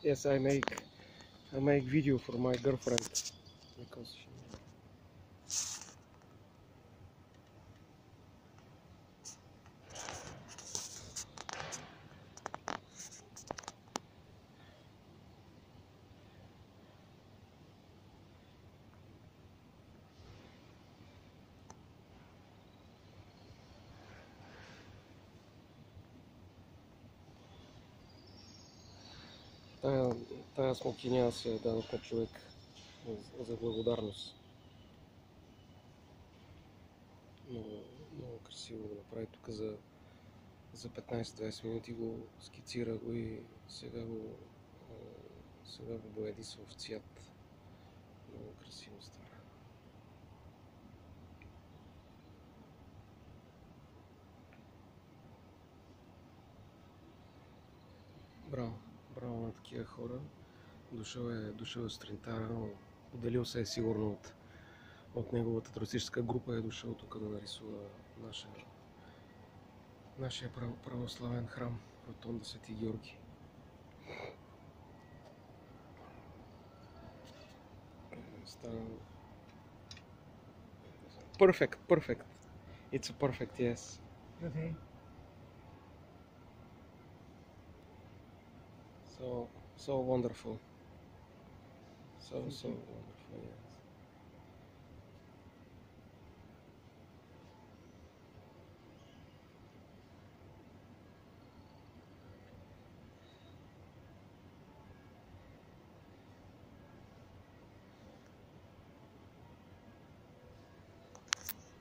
Yes, I make video for my girlfriend because she... Тая смокиня си я дадох на човек за благодарност. Много красиво го направи тук за 15-20 минути, го скицира го и сега го бояди в цвят. Много красиво става. Браво на такива хора. Дошъл е сутринта, отделил се е сигурно от неговата туристическа група, е дошъл тук да нарисува нашия православен храм, Ротонда Свети Георги. Perfect. It's a perfect, yes. Okay. So wonderful. So wonderful, yeah.